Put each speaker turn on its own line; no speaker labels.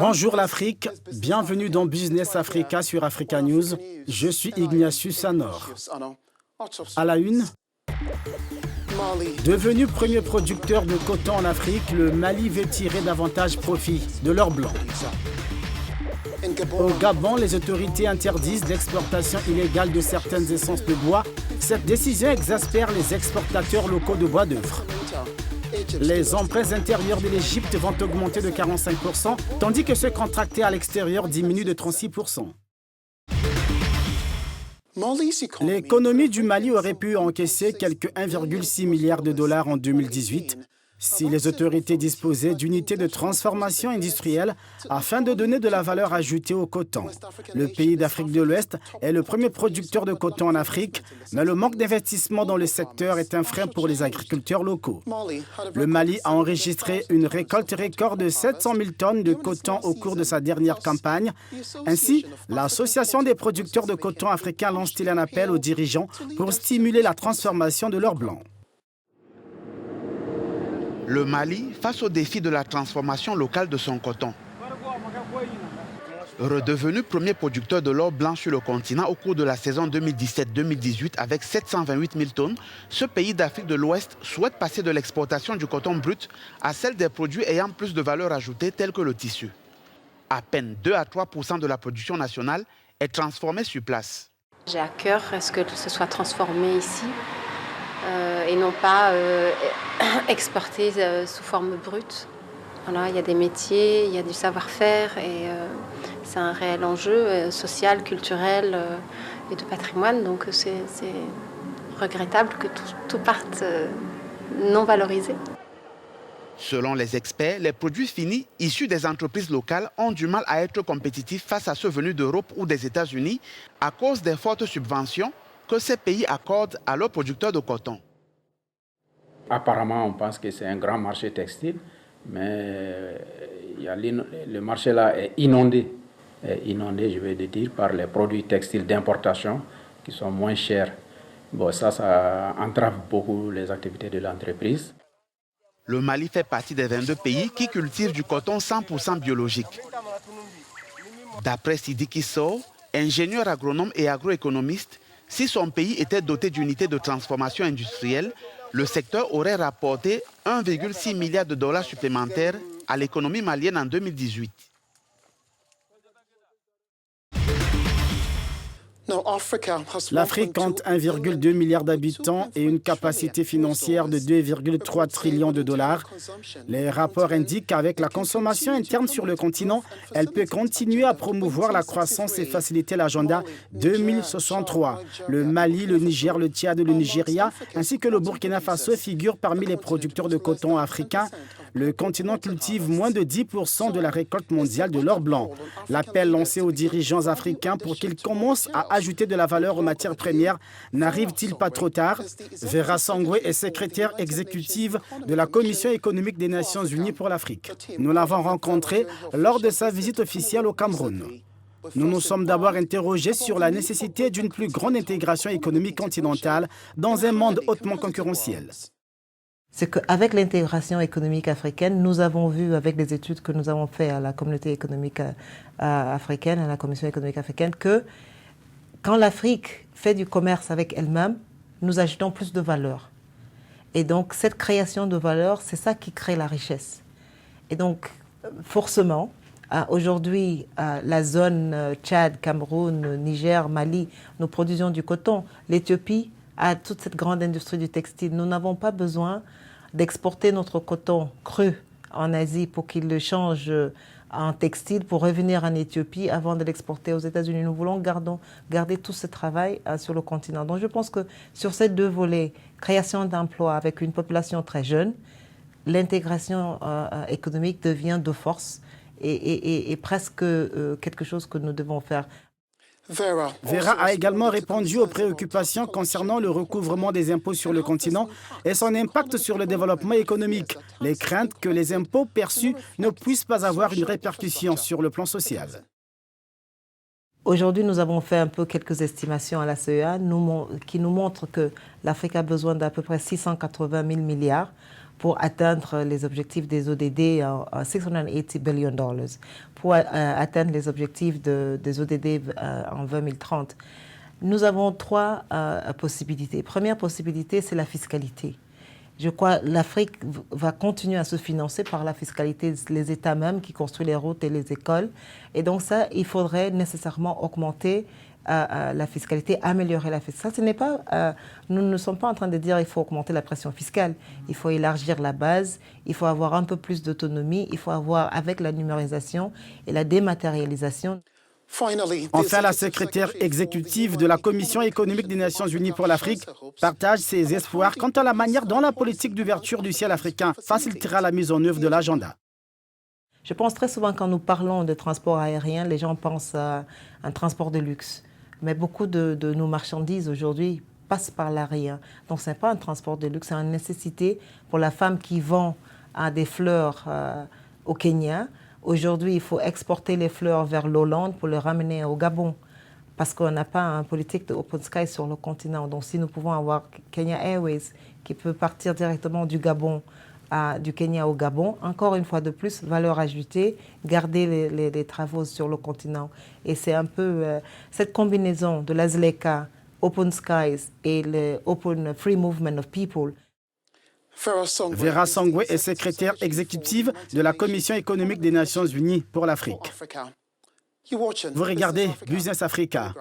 Bonjour l'Afrique, bienvenue dans Business Africa sur Africa News. Je suis Ignatius Anor. À la une, devenu premier producteur de coton en Afrique, le Mali veut tirer davantage profit de l'or blanc. Au Gabon, les autorités interdisent l'exportation illégale de certaines essences de bois. Cette décision exaspère les exportateurs locaux de bois d'œuvre. Les emprunts intérieurs de l'Égypte vont augmenter de 45%, tandis que ceux contractés à l'extérieur diminuent de 36%. L'économie du Mali aurait pu encaisser quelques 1,6 milliard de dollars en 2018 si les autorités disposaient d'unités de transformation industrielle afin de donner de la valeur ajoutée au coton. Le pays d'Afrique de l'Ouest est le premier producteur de coton en Afrique, mais le manque d'investissement dans le secteur est un frein pour les agriculteurs locaux. Le Mali a enregistré une récolte record de 700 000 tonnes de coton au cours de sa dernière campagne. Ainsi, l'Association des producteurs de coton africains lance-t-il un appel aux dirigeants pour stimuler la transformation de l'or blanc.
Le Mali face au défi de la transformation locale de son coton. Redevenu premier producteur de l'or blanc sur le continent au cours de la saison 2017-2018 avec 728 000 tonnes, ce pays d'Afrique de l'Ouest souhaite passer de l'exportation du coton brut à celle des produits ayant plus de valeur ajoutée tels que le tissu. À peine 2 à 3% de la production nationale est transformée sur place.
J'ai à cœur à ce que ce soit transformé ici. Et non pas exporter sous forme brute. Voilà, il y a des métiers, il y a du savoir-faire et c'est un réel enjeu social, culturel et de patrimoine. Donc c'est regrettable que tout parte non valorisé.
Selon les experts, les produits finis issus des entreprises locales ont du mal à être compétitifs face à ceux venus d'Europe ou des États-Unis à cause des fortes subventions que ces pays accordent à leurs producteurs de coton.
Apparemment, on pense que c'est un grand marché textile, mais le marché là est inondé, je vais le dire, par les produits textiles d'importation qui sont moins chers. Bon, ça entrave beaucoup les activités de l'entreprise.
Le Mali fait partie des 22 pays qui cultivent du coton 100% biologique. D'après Sidiki Sow, ingénieur agronome et agroéconomiste, si son pays était doté d'unités de transformation industrielle, le secteur aurait rapporté 1,6 milliard de dollars supplémentaires à l'économie malienne en 2018.
L'Afrique compte 1,2 milliard d'habitants et une capacité financière de 2,3 trillions de dollars. Les rapports indiquent qu'avec la consommation interne sur le continent, elle peut continuer à promouvoir la croissance et faciliter l'agenda 2063. Le Mali, le Niger, le Tchad et le Nigeria, ainsi que le Burkina Faso figurent parmi les producteurs de coton africains. Le continent cultive moins de 10% de la récolte mondiale de l'or blanc. L'appel lancé aux dirigeants africains pour qu'ils commencent à ajouter de la valeur aux matières premières n'arrive-t-il pas trop tard? Vera Sangwe est secrétaire exécutive de la Commission économique des Nations Unies pour l'Afrique. Nous l'avons rencontrée lors de sa visite officielle au Cameroun. Nous nous sommes d'abord interrogés sur la nécessité d'une plus grande intégration économique continentale dans un monde hautement concurrentiel.
C'est qu'avec l'intégration économique africaine, nous avons vu avec les études que nous avons faites à la communauté économique africaine, à la Commission économique africaine, que quand l'Afrique fait du commerce avec elle-même, nous ajoutons plus de valeur. Et donc, cette création de valeur, c'est ça qui crée la richesse. Et donc, forcément, aujourd'hui, la zone Tchad, Cameroun, Niger, Mali, nous produisons du coton. L'Éthiopie a toute cette grande industrie du textile. Nous n'avons pas besoin d'exporter notre coton cru en Asie pour qu'il le change en textile pour revenir en Éthiopie avant de l'exporter aux États-Unis. Nous voulons garder tout ce travail sur le continent. Donc je pense que sur ces deux volets, création d'emplois avec une population très jeune, l'intégration économique devient de force et presque quelque chose que nous devons faire.
Vera a également répondu aux préoccupations concernant le recouvrement des impôts sur le continent et son impact sur le développement économique. Les craintes que les impôts perçus ne puissent pas avoir une répercussion sur le plan social.
Aujourd'hui, nous avons fait un peu quelques estimations à la CEA qui nous montrent que l'Afrique a besoin d'à peu près 680 000 milliards pour atteindre les objectifs des ODD, 680 billion dollars, pour atteindre les objectifs des ODD en 2030. Nous avons trois possibilités. Première possibilité, c'est la fiscalité. Je crois que l'Afrique va continuer à se financer par la fiscalité, les États mêmes qui construisent les routes et les écoles. Et donc ça, il faudrait nécessairement augmenter la fiscalité, améliorer la fiscalité. Ça, ce n'est pas, nous ne sommes pas en train de dire qu'il faut augmenter la pression fiscale. Il faut élargir la base, il faut avoir un peu plus d'autonomie, il faut avoir, avec la numérisation et la dématérialisation.
Enfin, la secrétaire exécutive de la Commission économique des Nations Unies pour l'Afrique partage ses espoirs quant à la manière dont la politique d'ouverture du ciel africain facilitera la mise en œuvre de l'agenda.
Je pense très souvent quand nous parlons de transport aérien, les gens pensent à un transport de luxe. Mais beaucoup de nos marchandises aujourd'hui passent par l'aérien. Donc ce n'est pas un transport de luxe, c'est une nécessité pour la femme qui vend des fleurs au Kenya. Aujourd'hui, il faut exporter les fleurs vers l'Hollande pour les ramener au Gabon parce qu'on n'a pas une politique de open sky sur le continent. Donc, si nous pouvons avoir Kenya Airways qui peut partir directement du Gabon, du Kenya au Gabon, encore une fois de plus, valeur ajoutée, garder les travaux sur le continent. Et c'est un peu cette combinaison de la ZLECA, Open Skies et le Open Free Movement of People.
Vera Songwe est secrétaire exécutive de la Commission économique des Nations Unies pour l'Afrique. Vous regardez Business Africa.